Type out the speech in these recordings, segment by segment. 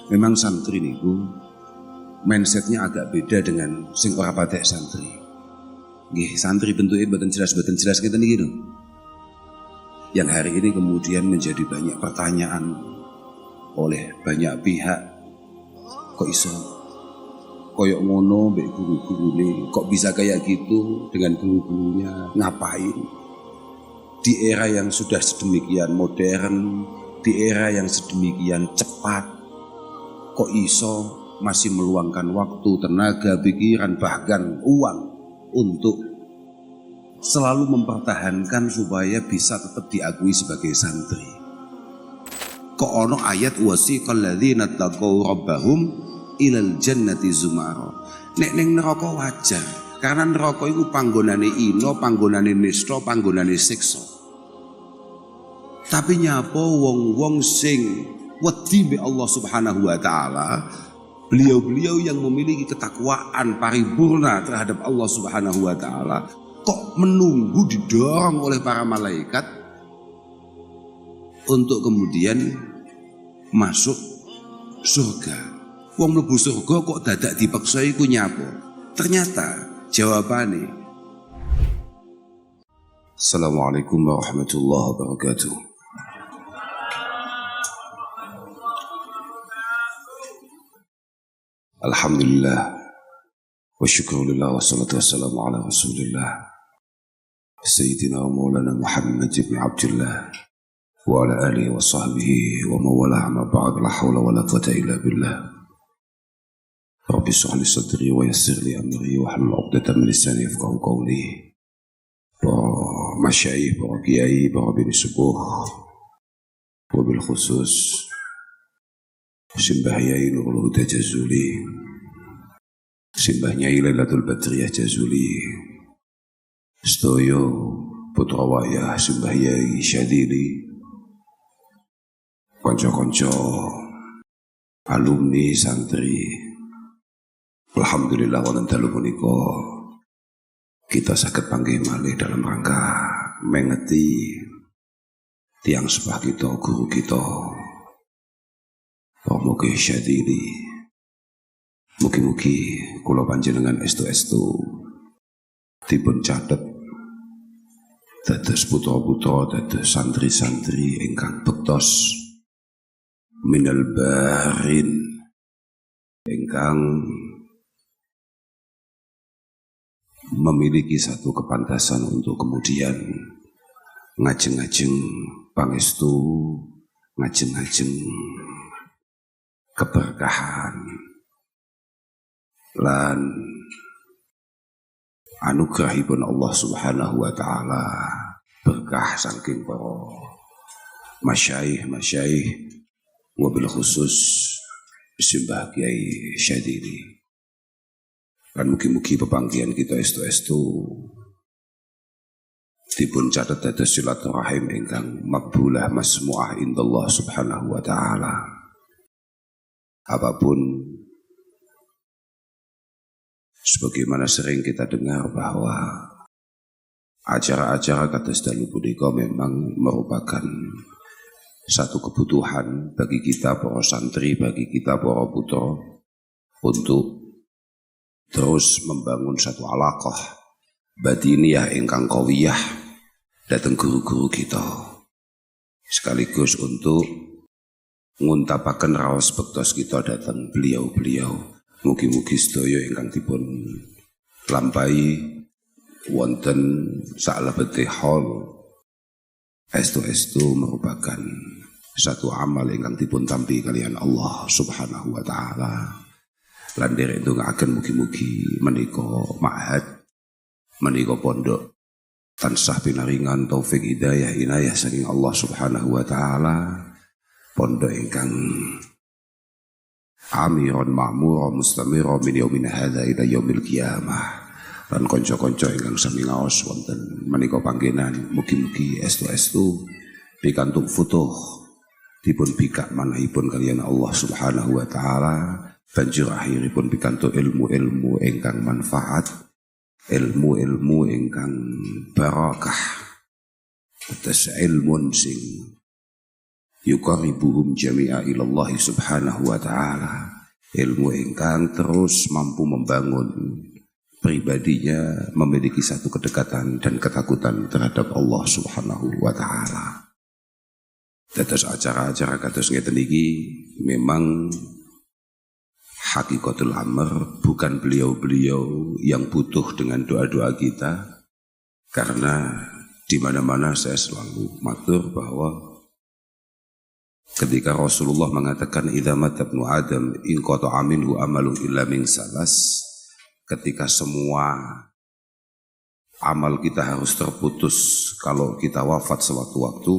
Memang santri niku mindsetnya agak beda dengan sing ora patek santri. Nggih, santri bentuknya boten jelas ngeten iki lho. Yang hari ini kemudian menjadi banyak pertanyaan oleh banyak pihak. Kok iso koyok ngono mbek guru-gurune, kok bisa kayak gitu dengan guru-gurunya, ngapain? Di era yang sudah sedemikian modern, di era yang sedemikian cepat, kok iso masih meluangkan waktu, tenaga, pikiran, bahkan uang untuk selalu mempertahankan supaya bisa tetap diakui sebagai santri. Kok ono ayat wasiqal ladzina taqaw rabbahum ilal jannati zumara. Nek ning neraka wajar, karena neraka iku panggonane ino, panggonane nista, panggonane siksa. Tapi nyapa wong-wong sing wedi be Allah Subhanahu wa taala, beliau-beliau yang memiliki ketakwaan paripurna terhadap Allah Subhanahu wa taala, kok menunggu didorong oleh para malaikat untuk kemudian masuk surga. Wong mlebu surga kok dadak dipaksa iku nyapa? Ternyata jawabane. Assalamualaikum warahmatullahi wabarakatuh. Alhamdulillah wa syukrulillah wa salatu wassalamu ala rasulillah Sayyidina wa maulana Muhammad ibn Abdullah wa ala alihi wa sahbihi wa mawala amma ba'd, la hawla wa la quwwata illa billah. Rabbi shrah li sadri wa yassir li amri wa hlul 'uqdatam min lisani yafqahu qawli. Para masyayikh, para kiai, para bini subuh, wabil khusus Simbah Yai Nurul Huda Jazuli, Simbah Nyai Lailatul Badriyah Jazuli, Stoyo Putra Wayah Simbah Yai Syadili, konco-konco alumni santri. Alhamdulillah wonten dalu punika kita saged panggih malih dalam rangka mengeti tiang sepah kita, guru kita, Mugi Syadili. Mugi-mugi kula panjenengan estu-estu dipun catet dados putra-putra, dados santri-santri ingkang bektos minal barin, ingkang memiliki satu kepantasan untuk kemudian ngajeng-ngajeng pangestu, ngajeng-ngajeng keberkahan lan anugerahipun Allah Subhanahu wa taala, berkah saking para masyayikh wabil khusus Simbah Kiai Syadili. Dan mugi-mugi pepanggihan kita estu-estu dipun catet dados silaturahim ingkang maqbulah masmuah indallah Subhanahu wa taala. Apapun sebagaimana sering kita dengar bahwa acara-acara kados dalu punika memang merupakan satu kebutuhan bagi kita para santri, bagi kita para putra untuk terus membangun satu alaqah batiniyah ingkang qawiyah dhateng guru-guru kita, sekaligus untuk nguntapaken raos bektos kita dhateng beliau-beliau. Mugi-mugi sedaya ingkang dipun lampahi wonten salebete hal estu-estu merupakan satu amal ingkang dipun tampi kalian Allah Subhanahu wa taala. Lan derek ndongaaken mugi-mugi menika ma'had, menika pondok tansah pinaringan taufik hidayah inayah saking Allah Subhanahu wa taala, pondok ingkang amiron ma'mura mustamira min yaumin hadza ila yaumil qiyamah. Lan kanca-kanca ingkang sami ngaos wonten menika panggenan, mugi-mugi estu-estu pikantuk futuh dipun bikak manahipun kalian Allah Subhanahu wa taala, banjur akhiripun pikantuk ilmu-ilmu ingkang manfaat, ilmu-ilmu ingkang barakah, atas ilmun sing yuqarribuhum jami'a ilallahi subhanahu wa ta'ala. Ilmu ingkang terus mampu membangun pribadinya memiliki satu kedekatan dan ketakutan terhadap Allah subhanahu wa ta'ala. Dados acara-acara kados ngeten iki memang hakikatul amr, bukan beliau-beliau yang butuh dengan doa-doa kita, karena di mana-mana saya selalu matur bahwa ketika Rasulullah mengatakan idza mata ibnu Adam in qata'a minhu amalun illa min salas, ketika semua amal kita harus terputus kalau kita wafat sewaktu-waktu,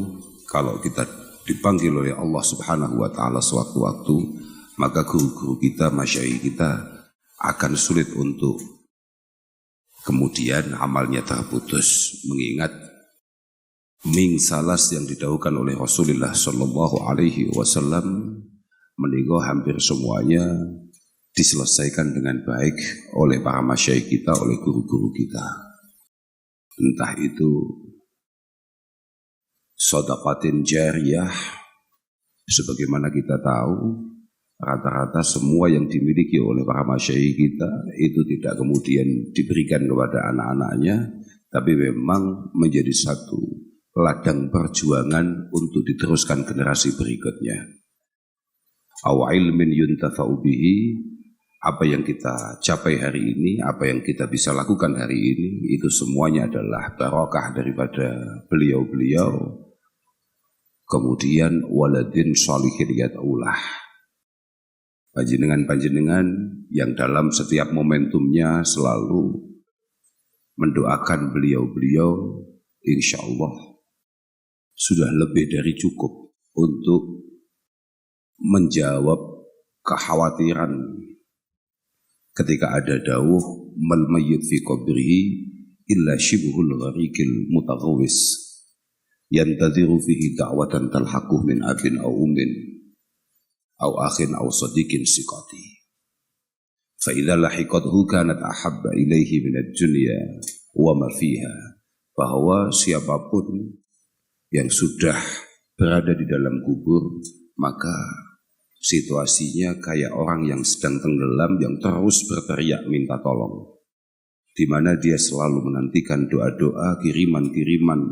kalau kita dipanggil oleh Allah Subhanahu wa taala sewaktu-waktu, maka guru-guru kita, masyayikh kita akan sulit untuk kemudian amalnya terputus, mengingat min salas yang didahulukan oleh Rasulullah sallallahu alaihi wasallam menika hampir semuanya diselesaikan dengan baik oleh para masyayikh kita, oleh guru-guru kita. Entah itu shadaqatin jariyah, sebagaimana kita tahu rata-rata semua yang dimiliki oleh para masyayikh kita itu tidak kemudian diberikan kepada anak-anaknya, tapi memang menjadi satu ladang perjuangan untuk diteruskan generasi berikutnya. Aw ilmin yuntafa'u bihi, apa yang kita capai hari ini, apa yang kita bisa lakukan hari ini, itu semuanya adalah barakah daripada beliau-beliau. Kemudian waladin sholihin yad'ulah, panjenengan-panjenengan yang dalam setiap momentumnya selalu mendoakan beliau-beliau, insyaallah sudah lebih dari cukup untuk menjawab kekhawatiran ketika ada dawuh mal mayyit fi qabrihi illa shibhul gharikil mutaghawis yantadhiru fihi da'watan talhaquh min abin aw ummin aw akhin aw sadiqin siqati fa idza lahiqathu kanat ahabba ilaihi min ad-dunya wa ma fiha, bahwa siapapun yang sudah berada di dalam kubur, maka situasinya kayak orang yang sedang tenggelam, yang terus berteriak minta tolong, di mana dia selalu menantikan doa-doa, kiriman-kiriman,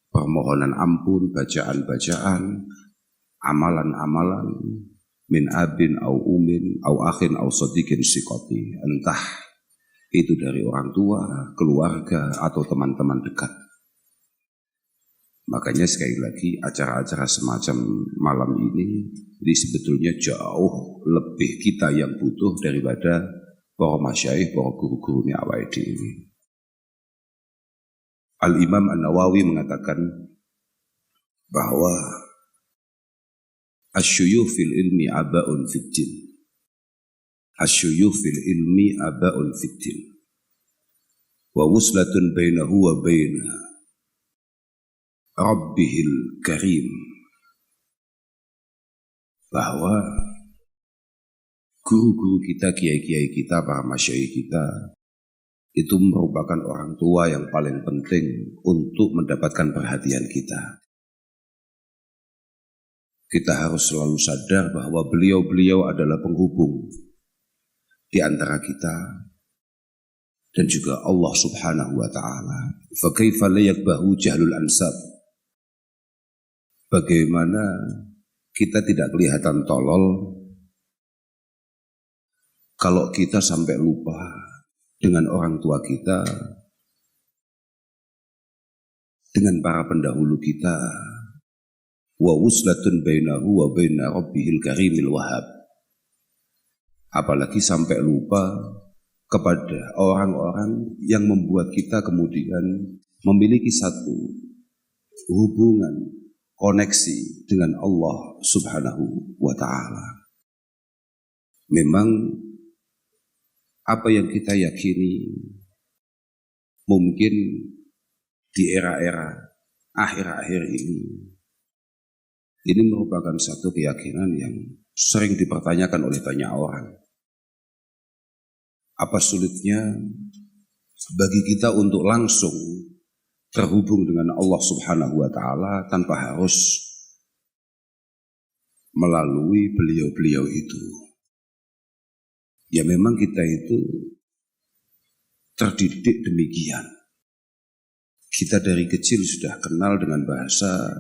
permohonan ampun, bacaan-bacaan, amalan-amalan, min abin au umin au akhin au sadiqin siqati, entah itu dari orang tua, keluarga, atau teman-teman dekat. Makanya sekali lagi acara-acara semacam malam ini sebetulnya jauh lebih kita yang butuh daripada para masyayikh, para guru-gurunya awake dhewe. Al-Imam An-Nawawi mengatakan bahwa asyuyukh fil ilmi aba'un fid din. Asyuyukh fil ilmi aba'un fid din. Wa wuslatun bainahu wa baina Rabbihil Karim, bahwa guru-guru kita, kiai-kiai kita, para masyayikh kita itu merupakan orang tua yang paling penting untuk mendapatkan perhatian kita. Kita harus selalu sadar bahwa beliau-beliau adalah penghubung di antara kita dan juga Allah Subhanahu wa ta'ala. Fa kaifa la yakbahu jahlul ansab, bagaimana kita tidak kelihatan tolol kalau kita sampai lupa dengan orang tua kita, dengan para pendahulu kita. Wa wuslatun bainahu wa baina rabbihil karimil wahhab, apalagi sampai lupa kepada orang-orang yang membuat kita kemudian memiliki satu hubungan, koneksi dengan Allah Subhanahu wa ta'ala. Memang apa yang kita yakini mungkin di era-era akhir-akhir ini merupakan satu keyakinan yang sering dipertanyakan oleh banyak orang. Apa sulitnya bagi kita untuk langsung terhubung dengan Allah Subhanahu wa ta'ala tanpa harus melalui beliau-beliau itu. Ya memang kita itu terdidik demikian. Kita dari kecil sudah kenal dengan bahasa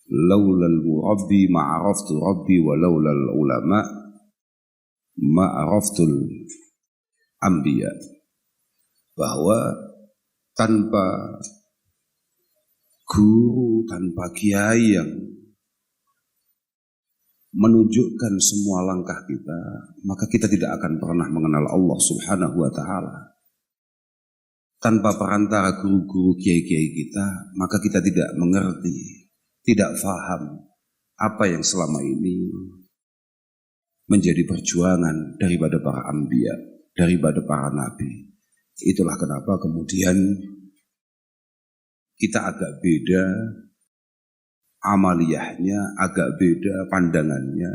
laulal murabbi ma'araftu rabbi wa laulal ulama ma'araftul anbiya. Bahwa tanpa guru, tanpa kiai yang menunjukkan semua langkah kita, maka kita tidak akan pernah mengenal Allah Subhanahu wa ta'ala. Tanpa perantara guru-guru kiai-kiai kita, maka kita tidak mengerti, tidak faham apa yang selama ini menjadi perjuangan daripada para anbiya, daripada para nabi. Itulah kenapa kemudian kita agak beda amaliyahnya, agak beda pandangannya,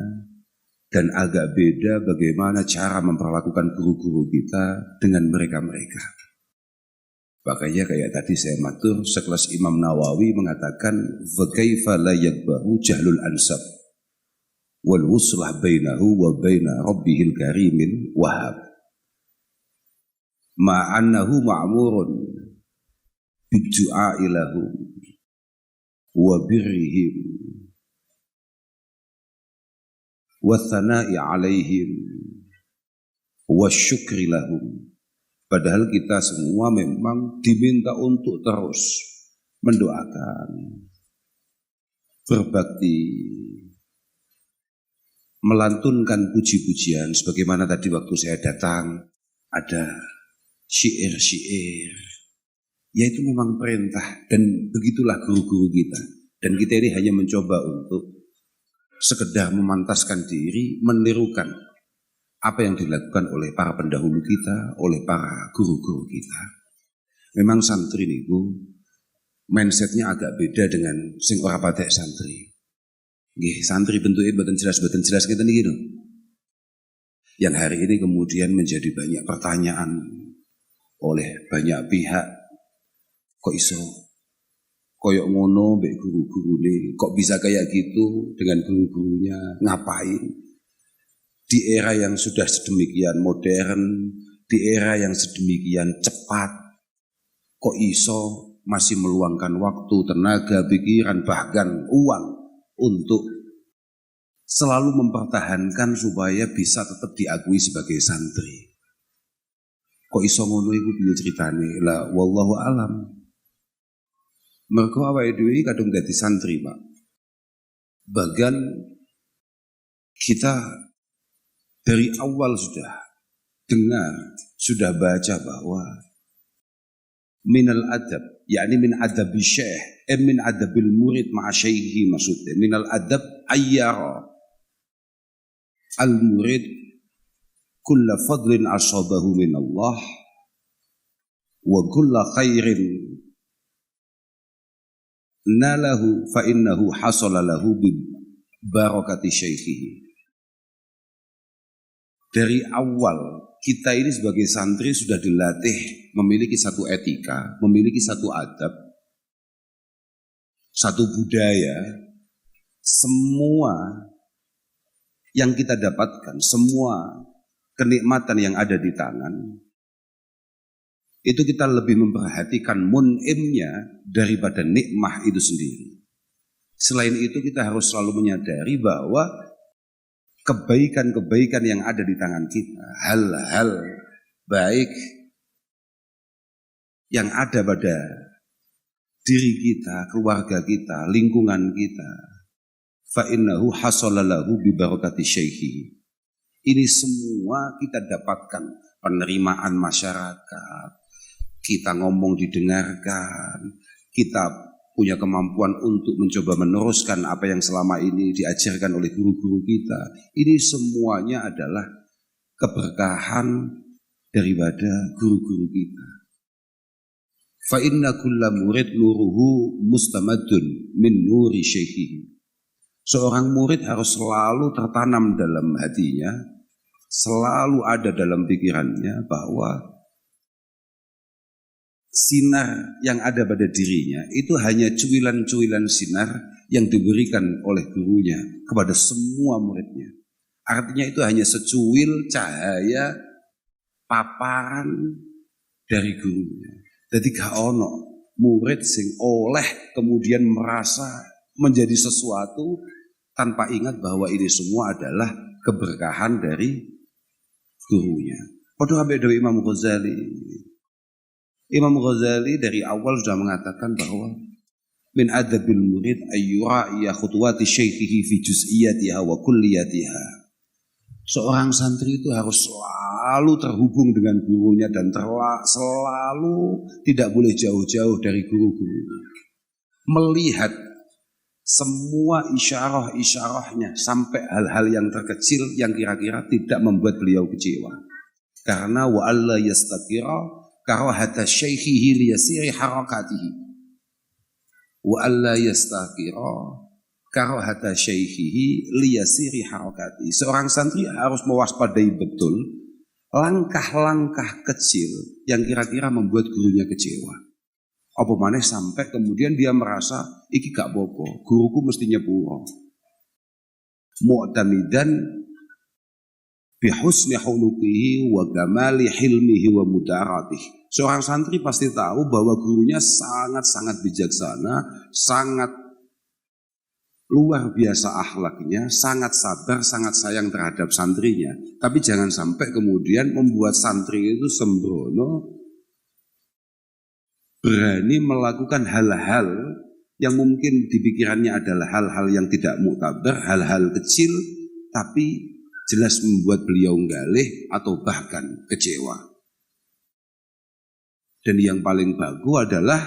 dan agak beda bagaimana cara memperlakukan guru-guru kita dengan mereka-mereka. Makanya kayak tadi saya matur, sekelas Imam Nawawi mengatakan فَكَيْفَ لَا يَكْبَهُ جَهْلُ الْأَنْسَبِ وَالْوُصْلَحْ بَيْنَهُ وَبَيْنَ رَبِّهِ الْكَرِيمِ الْوَهَّابِ مَا أَنَّهُ مَعْمُورٌ بِالدُّعَاءِ لَهُمْ وَبِرِّهِمْ وَالثَّنَاءِ عَلَيْهِمْ وَالشُّكْرِ لَهُمْ. Padahal kita semua memang diminta untuk terus mendoakan, berbakti, melantunkan puji-pujian. Sebagaimana tadi waktu saya datang, ada syair-syair. Ya itu memang perintah, dan begitulah guru-guru kita. Dan kita ini hanya mencoba untuk sekedar memantaskan diri, menirukan apa yang dilakukan oleh para pendahulu kita, oleh para guru-guru kita. Memang santri niku mindsetnya agak beda dengan sing ora patek santri. Nggih, santri bentuknya boten jelas kita niki lho. Yang hari ini kemudian menjadi banyak pertanyaan oleh banyak pihak. Kok iso koyok ngono mbek guru-gurune? Kok bisa kayak gitu dengan guru-gurunya? Ngapain? Di era yang sudah sedemikian modern, di era yang sedemikian cepat, kok iso masih meluangkan waktu, tenaga, pikiran, bahkan uang untuk selalu mempertahankan supaya bisa tetap diakui sebagai santri. Kok iso ngono iku piye ceritane? Lah wallahu alam. Mergo awake dhewe kadung dadi santri, Pak. Bahkan kita dari awal sudah dengar, sudah baca bahwa minal adab, yakni min adabi syekh, min adabil murid ma'a syekhi maksudnya. Minal adab ayyara al-murid kulla fadlin asabahu minallah wa kulla khairin nalahu fa innahu hasala lahu bi barakati syekhihi. Dari awal kita ini sebagai santri sudah dilatih memiliki satu etika, memiliki satu adab, satu budaya. Semua yang kita dapatkan, semua kenikmatan yang ada di tangan, itu kita lebih memperhatikan mun'imnya daripada nikmah itu sendiri. Selain itu kita harus selalu menyadari bahwa kebaikan-kebaikan yang ada di tangan kita, hal-hal baik yang ada pada diri kita, keluarga kita, lingkungan kita, fa innahu hasala lahu bi barakati syekhi. Ini semua kita dapatkan penerimaan masyarakat, kita ngomong didengarkan, kita punya kemampuan untuk mencoba meneruskan apa yang selama ini diajarkan oleh guru-guru kita. Ini semuanya adalah keberkahan daripada guru-guru kita. Fa inna kulla murid nuruhu mustamadun min nuri syekhihi. Seorang murid harus selalu tertanam dalam hatinya, selalu ada dalam pikirannya bahwa sinar yang ada pada dirinya itu hanya cuilan-cuilan sinar yang diberikan oleh gurunya kepada semua muridnya. Artinya itu hanya secuil cahaya paparan dari gurunya. Jadi gak ono murid sing oleh kemudian merasa menjadi sesuatu tanpa ingat bahwa ini semua adalah keberkahan dari gurunya. Padahal dari Imam Ghazali. Imam Ghazali dari awal sudah mengatakan bahwa min adabil murid ayyura'iya khutuwati syaikhihi fi juz'iyatiha wa kulliyatiha. Seorang santri itu harus selalu terhubung dengan gurunya dan selalu tidak boleh jauh-jauh dari guru-gurunya. Melihat semua isyarah-isyarahnya sampai hal-hal yang terkecil yang kira-kira tidak membuat beliau kecewa. Karena wa alla yastakira karahata syaikhihi liyasiri harakatihi. Wa alla yastakira karahata syaikhihi liyasiri harakatihi. Seorang santri harus mewaspadai betul langkah-langkah kecil yang kira-kira membuat gurunya kecewa. Apa maneh sampai kemudian dia merasa iki gak apa-apa, guruku mestinya pura. Mu'tamidan bihusni khuluqihi wa gamali hilmihi wa mudaratihi. Seorang santri pasti tahu bahwa gurunya sangat-sangat bijaksana, sangat luar biasa akhlaknya, sangat sabar, sangat sayang terhadap santrinya. Tapi jangan sampai kemudian membuat santri itu sembrono, berani melakukan hal-hal yang mungkin di pikirannya adalah hal-hal yang tidak muktabar, hal-hal kecil, tapi jelas membuat beliau galih atau bahkan kecewa. Dan yang paling bagus adalah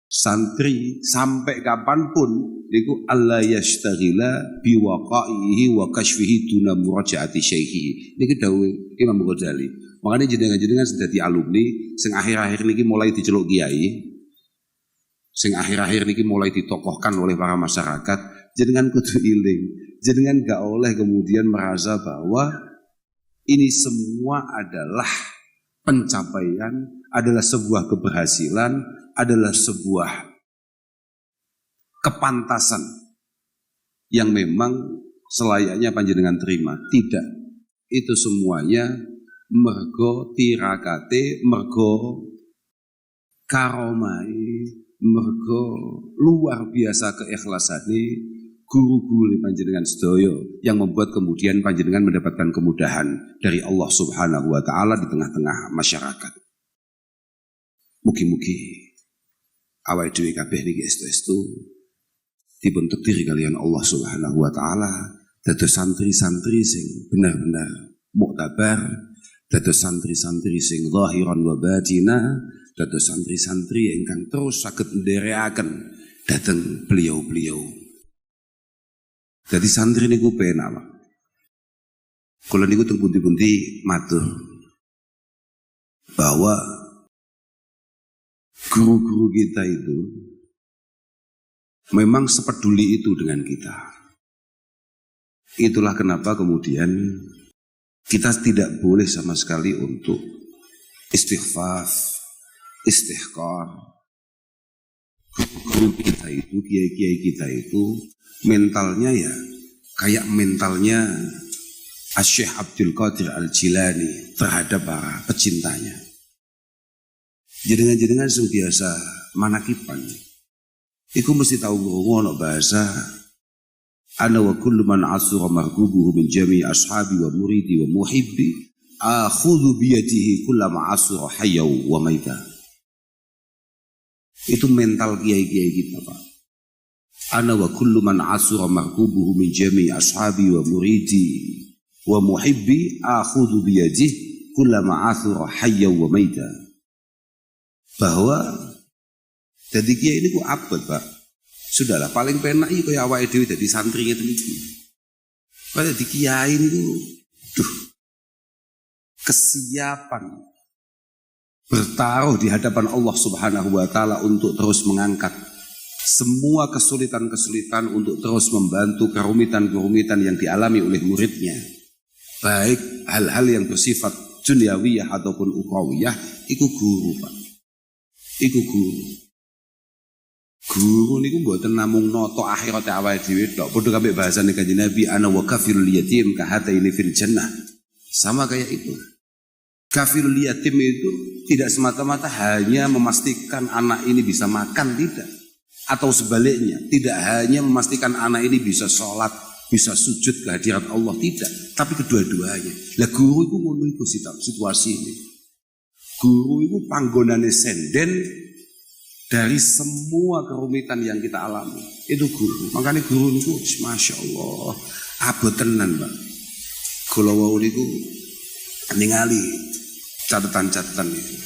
santri sampai kapanpun itu Allah yashtaghila biwaqaihi wa kashfihi duna murajaati syaikhihi. Niki dawuh Imam Ghazali. Makanya jenengan-jenengan sudah di alumni sing akhir-akhir niki mulai diceluk kiai. Sing akhir-akhir niki mulai ditokohkan oleh para masyarakat, jenengan kudu iling. Jenengan gak oleh kemudian merasa bahwa ini semua adalah pencapaian, adalah sebuah keberhasilan, adalah sebuah kepantasan yang memang selayaknya panjenengan terima. Tidak, itu semuanya mergo tirakate, mergo karomai, mergo luar biasa keikhlasannya guru-guru panjenengan sedaya yang membuat kemudian panjenengan mendapatkan kemudahan dari Allah Subhanahu wa taala di tengah-tengah masyarakat. Mugi-mugi awake dhewe kabeh niki estu-estu dibentuk diri kalian Allah Subhanahu wa taala dados santri-santri sing benar-benar muktabar, dados santri-santri sing zahiran wa batina, dados santri-santri ingkang terus saged nderekaken dhateng beliau-beliau. Jadi santri niku penak, Pak. Kula niku teng pundi-pundi matur bahwa guru-guru kita itu memang sepeduli itu dengan kita. Itulah kenapa kemudian kita tidak boleh sama sekali untuk istighfar, istihqar. Guru kita itu, kiai-kiai kita itu mentalnya ya kayak mentalnya Syekh Abdul Qadir Al-Jilani terhadap para pecintanya. Jenengan-jenengan sing biasa manakipan iku mesti tahu ngono bahasa ana wa kullu man asura margubuhu min jami' ashabi wa muridi wa muhibbi akhudhu biyadihi kullama asura hayyaw wa maita. Itu mental kiai-kiai kita, Pak. Ana wa kullu man asura markubuhu min jami' ashabi wa muridi wa muhibbi akhudhu biyadihi kullama asura hayyaw wa maita. Bahwa jadi kiai ini ku abot, Pak. Sudahlah paling penak iki kaya awake dhewe dadi santri ngeten iki. Pada di kiai niku kesiapan bertaruh di hadapan Allah Subhanahu wa taala untuk terus mengangkat semua kesulitan-kesulitan, untuk terus membantu kerumitan-kerumitan yang dialami oleh muridnya. Baik hal-hal yang bersifat duniawiyah ataupun ukhrawiyah, iku guru, Pak. Iku guru. Guru niku mboten namung noto akhirate awake dhewe tok. Padha karo bahasane Kanjeng Nabi, ana wa kafirul yatim ka hataini fil jannah. Sama kayak itu. Kafirul yatim itu tidak semata-mata hanya memastikan anak ini bisa makan, tidak. Atau sebaliknya, tidak hanya memastikan anak ini bisa sholat, bisa sujud kehadirat Allah, tidak. Tapi kedua-duanya. Lah guru itu ngono iku situasi ini. Guru itu panggonane senden dari semua kerumitan yang kita alami. Itu guru. Makanya guru itu Masya Allah abot tenan, Mbak. Kula wau niku ningali catatan-catatan itu.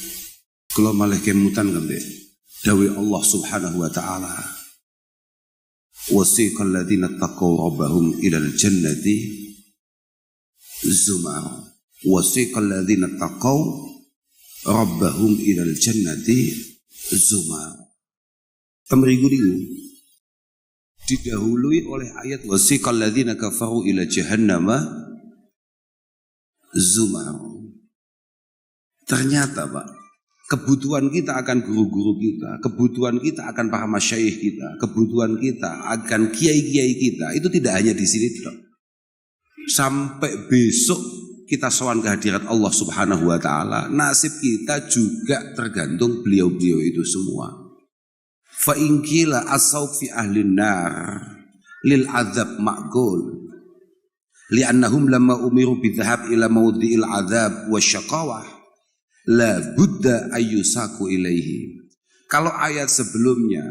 Kula malih kemutan ngembe dawuh Allah Subhanahu wa taala. Wasiqal ladzina taqaw rabbahum ilal jannati zumar. Wasiqal ladzina taqaw rabbahum ilal jannati zumar. Pemerigu niku didahului oleh ayat wasiqal ladzina kafaru ila jahannama zumar. Ternyata Pak, kebutuhan kita akan guru-guru kita, kebutuhan kita akan para masyayikh kita, kebutuhan kita akan kiai-kiai kita, itu tidak hanya di sini Pak. Sampai besok kita sowan kehadirat Allah Subhanahu wa taala, nasib kita juga tergantung beliau-beliau itu semua. Fa in qila asaw fi ahlin nar lil adzab ma'qul li'annahum lamma umiru bidhahab ila mawdi'il adzab wasyaqawah la budda ayyusaku ilaihi. Kalau ayat sebelumnya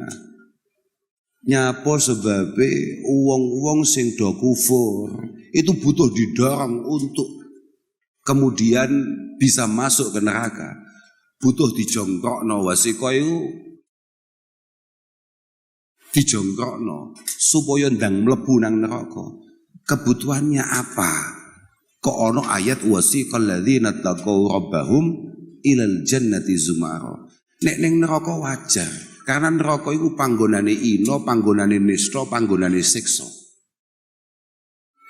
nyapa sebabe wong-wong sing do kufur itu butuh didorong untuk kemudian bisa masuk ke neraka, butuh dijongkrokno. Wasiko itu dijongkrokno supaya ndang mlebu nang neraka. Kebutuhannya apa? Kok ono ayat wasiqal ladzina taqaw rabbahum ilal jannati zumara. Nek ning neraka wajar, karena neraka iku panggonane ino, panggonane nista, panggonane siksa.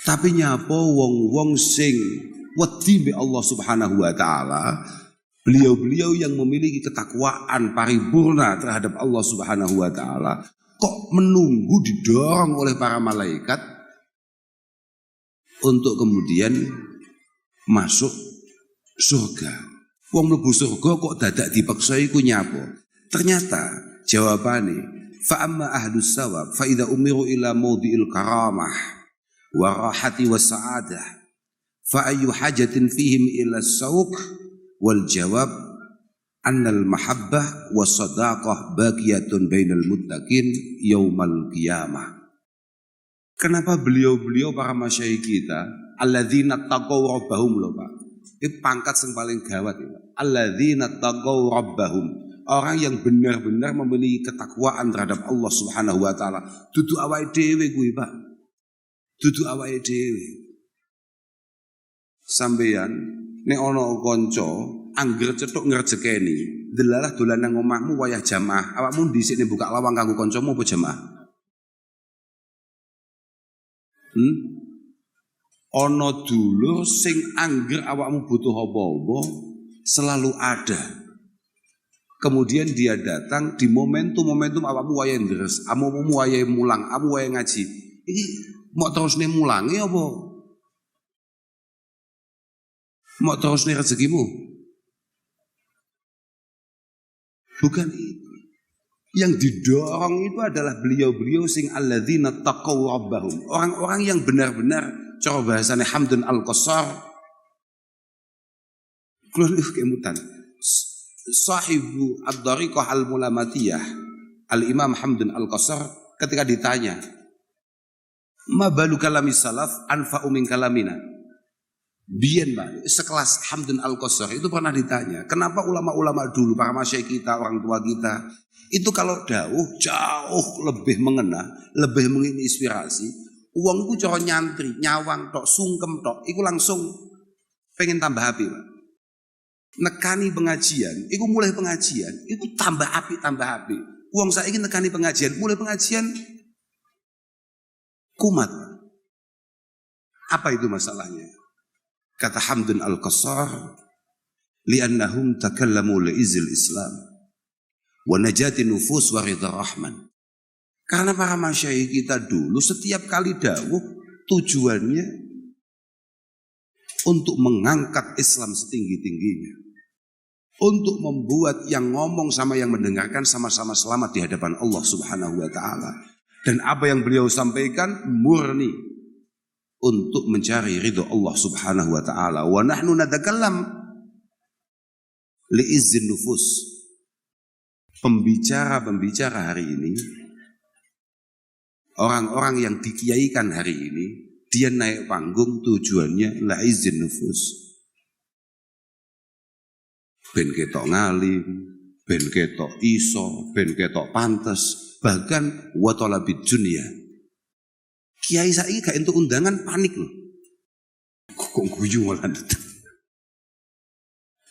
Tapi nyapa wong-wong sing wedi be Allah Subhanahu wa taala, beliau-beliau yang memiliki ketakwaan paripurna terhadap Allah Subhanahu wa taala, kok menunggu didorong oleh para malaikat untuk kemudian masuk surga. Wong mlebu surga kok dadak dipaksa iku nyapa? Ternyata jawabane fa amma ahlus sawab fa idza umiru ila mawdi'il karamah wa rahati was sa'adah fa ayyu hajatin fihim ila sauq wal jawab annal mahabbah was sadaqah baqiyatun bainal muttaqin yaumal qiyamah. Kenapa beliau-beliau para masyayikh kita alladzina taqaw rabbahum lho Pak. Itu pangkat yang paling gawat ya Pak. Alladzina taqaw rabbahum. Orang yang benar-benar memiliki ketakwaan terhadap Allah Subhanahu wa taala. Dudu awake dhewe kuwi Pak. Dudu awake dhewe. Sampeyan nek ana kanca angger cetuk ngrejekeni, delalah dolan nang omahmu wayah jamaah, awakmu dhisik buka lawang kanggo kancamu apa jamaah? Ono dulur sing angger awakmu butuh apa-apa selalu ada. Kemudian dia datang di momentum-momentum awakmu wayahe ndres, amu wayahe mulang, amu wayahe ngaji. Iki mau terusne mulangi apa? Mau terusne rezekimu? Bukan itu. Yang didorong itu adalah beliau-beliau sing alladzina taqaw rabbahum. Orang-orang yang benar-benar cara bahasane Hamdun Al-Qassar. Kulo kemutan. Sahibu Ad-Dhariqah Al-Mulamatiyah, Al-Imam Hamdun Al-Qassar ketika ditanya, "Ma balu kalami salaf anfa'u min kalamina?" Biyen Pak, sekelas Hamdun Al-Qassar itu pernah ditanya, kenapa ulama-ulama dulu, para masyayikh kita, orang tua kita, itu kalau dawuh jauh lebih mengena, lebih menginspirasi. Uang itu cara nyantri, nyawang tok, sungkem tok, itu langsung pengen tambah api Pak. Nekani pengajian, itu mulai pengajian, itu tambah api. Uang saya ingin nekani pengajian, mulai pengajian kumat. Apa itu masalahnya? Kata Hamdun Al-Qassar, li'annahum takallamu li'izil Islam wa najati nufus wa ridha rahman. Karena para masyayikh kita dulu setiap kali dawuh tujuannya untuk mengangkat Islam setinggi-tingginya. Untuk membuat yang ngomong sama yang mendengarkan sama-sama selamat di hadapan Allah Subhanahu wa ta'ala. Dan apa yang beliau sampaikan murni untuk mencari ridho Allah Subhanahu wa ta'ala. Wa nahnu natakallam li'izzin nufus. Pembicara-pembicara hari ini, orang-orang yang dikiaikan hari ini, dia naik panggung tujuannya li'izzin nufus. Ben ketok ngalim, ben ketok iso, ben ketok pantes, bahkan wa talabid dunya. Kiai saiki gak entuk undangan panik loh. Kok guyu malah.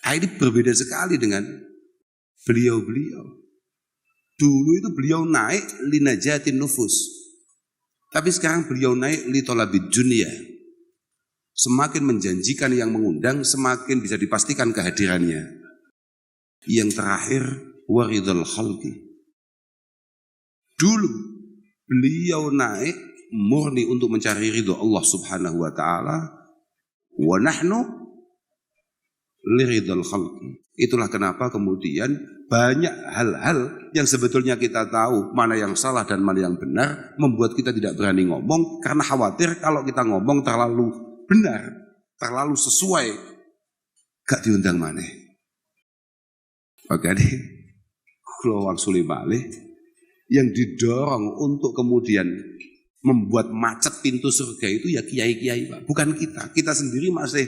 Ini berbeda sekali dengan beliau-beliau. Dulu itu beliau naik linajatin nufus. Tapi sekarang beliau naik li talabid dunya. Semakin menjanjikan yang mengundang, semakin bisa dipastikan kehadirannya. Yang terakhir waridul khalqi. Dulu beliau naik murni untuk mencari ridho Allah Subhanahu wa ta'ala. Wa nahnu liridul khalqi. Itulah kenapa kemudian banyak hal-hal yang sebetulnya kita tahu mana yang salah dan mana yang benar, membuat kita tidak berani ngomong karena khawatir kalau kita ngomong terlalu benar, terlalu sesuai, gak diundang maneh. Oke deh, kalau wangsuli malih yang didorong untuk kemudian membuat macet pintu surga itu ya kiai-kiai, Pak. Bukan kita. Kita sendiri masih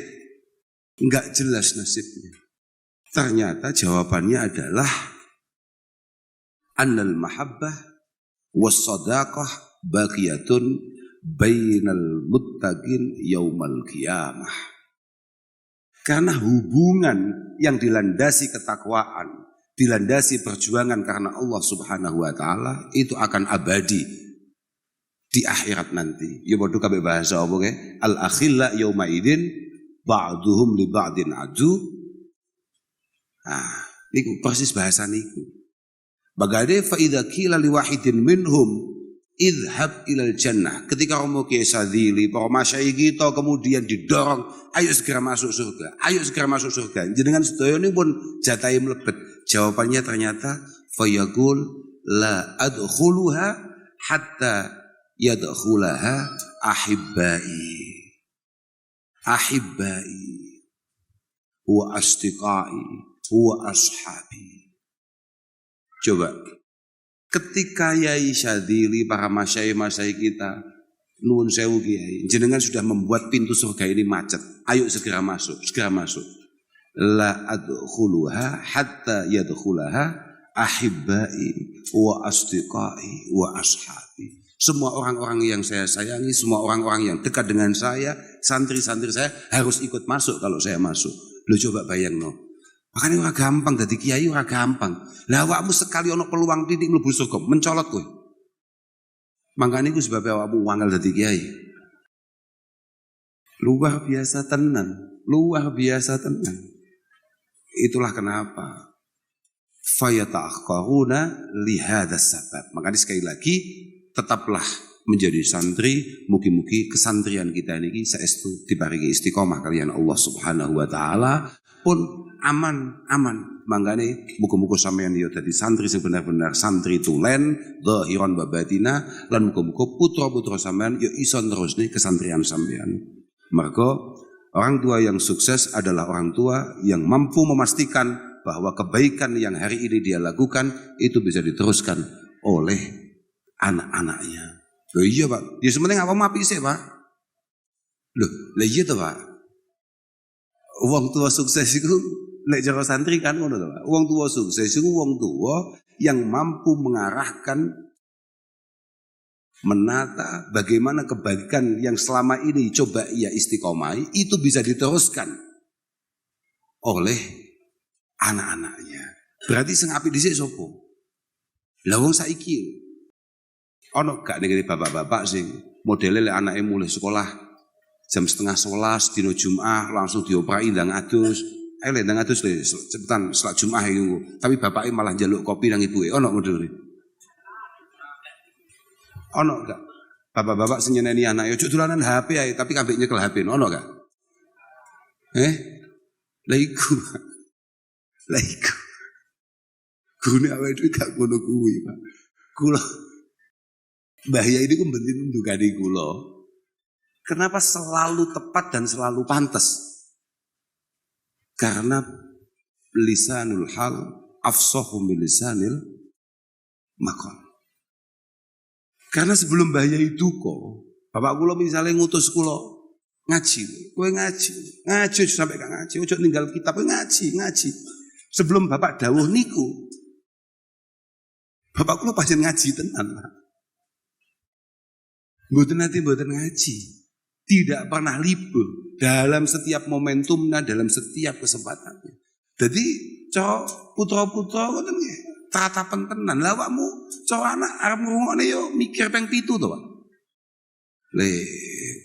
enggak jelas nasibnya. Ternyata jawabannya adalah annal mahabbah was sadaqah baqiyatun bainal muttaqin yaumal qiyamah. Karena hubungan yang dilandasi ketakwaan, dilandasi perjuangan karena Allah Subhanahu wa ta'ala itu akan abadi di akhirat nanti. Ya bodoh kabeh bahasa apa ke? Al akhilla yauma idin ba'duhum li ba'din adu. Nah, niku persis bahasa niku. Bagade fa idza qila li wahidin minhum idhab ilal jannah. Ketika Romo Kiai Sadzili, para masyayikh kita kemudian didorong, ayo segera masuk surga, ayo segera masuk surga. Jenengan sedaya pun jatahe mlebet. Jawabannya ternyata fayaqul la adkhuluha hatta yadkhulaha ahibbai. Ahibbai wa asdiqai wa ashabi. Coba ketika Yai Sadzili, para masyayikh kita, nuwun sewu Kiai, jenengan sudah membuat pintu surga ini macet. Ayo segera masuk, segera masuk. La adkhuluha hatta yadkhulaha ahibbai wa asdiqai wa ashabi. Semua orang-orang yang saya sayangi, semua orang-orang yang dekat dengan saya, santri-santri saya harus ikut masuk kalau saya masuk. Lo coba bayang no. Makanya ora gampang dadi kiai, ora gampang. Lah awakmu sekali ono peluang titik mlebu surga, mencolot kowe. Mangkane iku sebab awakmu wangel dadi kiai. Luar biasa tenan, luar biasa tenan. Itulah kenapa fayata'akhkharuna li hadzal sabab. Makanya sekali lagi tetaplah menjadi santri, mugi-mugi kesantrian kita ini saestu diparingi istiqomah kalian Allah Subhanahu wa taala pun aman. Mangkane muga-muga sampeyan ya dadi santri sing benar-benar santri tulen zahiran wa batina, lan muga-muga putra-putra sampeyan ya iso nerusne kesantrian sampeyan. Mergo orang tua yang sukses adalah orang tua yang mampu memastikan bahwa kebaikan yang hari ini dia lakukan itu bisa diteruskan oleh anak-anaknya. Loh iya Pak, ya sementing apa mapi sih Pak? Loh, lah iya tuh Pak. Wong tua sukses itu lek cara santri kan ngono to Pak. Wong tua sukses itu wong tua yang mampu mengarahkan, menata bagaimana kebaikan yang selama ini coba ia istiqomai itu bisa diteruskan oleh anak-anaknya. Berarti sing apik dhisik sapa? Lah wong saiki ono gak ning bapak-bapak sing modele lek anake mulai sekolah jam 10:30 dino Jumat langsung dioprai ndang adus. Lek ndang adus le cepetan salat Jumat iku. Tapi bapake malah njaluk kopi nang ibuke. Ono modele. Ono gak? Bapak-bapak senyeneni anak, ojo dolanan HP ae, tapi kabeh nyekel HP, ono gak? Lah iku. Gune awake dhewe gak ngono kuwi, Pak. Kula bahaya ini ku mbentin ndukane kula. Kenapa selalu tepat dan selalu pantas? Karena lisanul hal afsahu min lisanil maqal. Karena sebelum bahaya itu kok, bapak kula misalnya ngutus kula ngaji, kowe ngaji sampai gak ngaji, ojo ninggal kitab ngaji. Sebelum bapak dawuh niku, bapak kula pancen ngaji tenan. Mboten ngaji. Tidak pernah libur dalam setiap momentumnya, dalam setiap kesempatannya. Jadi, cowok putra-putra ngoten nggih, tatapan tenan. Lah awakmu cowok anak arep ngrungokne yo mikir ping 7 to, Pak.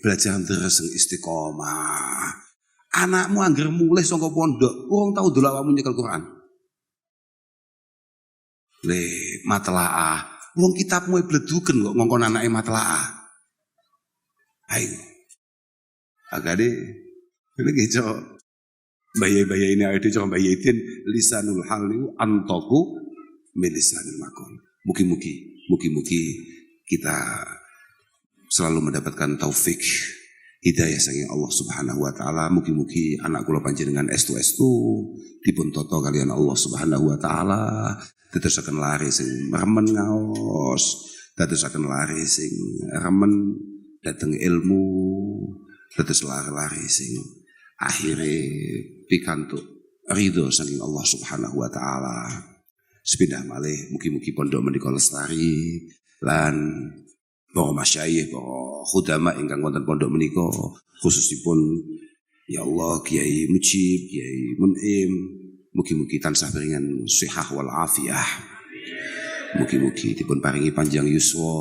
Belajar terus istiqomah. Anakmu angger mulai saka pondok, urung tau delok awakmu nyekel Quran. Matlaah. Wong kitabmu bleduken kok ngongkon anake matlaah. Ayo. Agade ini cok bayai ini ada cok bayain lisanul hal niku antoku milisanul makon. Mugi-mugi kita selalu mendapatkan taufik hidayah saking Allah Subhanahu wa taala. Mugi-mugi anak kula panjenengan estu dipun toto kalian Allah Subhanahu wa taala. Dadosaken lari sing remen ngaos, dadosaken lari sing remen dateng ilmu, dados lari sing akhire pikantuk ridho saking Allah Subhanahu wa taala. Sepindah malih mugi-mugi pondok menika lestari lan para masyayikh, para khudama ingkang wonten pondok menika khususipun ya Allah Kiai Mujib, Kiai Munim, mugi-mugi tansah beringan sihah wal afiyah. Mugi-mugi dipun paringi panjang yuswa,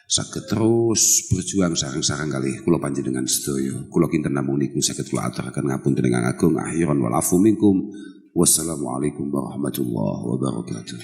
saged terus berjuang sareng-sareng kalih kula panjenengan sedaya. Kula kinten namung niku saged kula aturaken ngapunten ingkang agung akhiran wal afu minkum. Wassalamualaikum warahmatullahi wabarakatuh.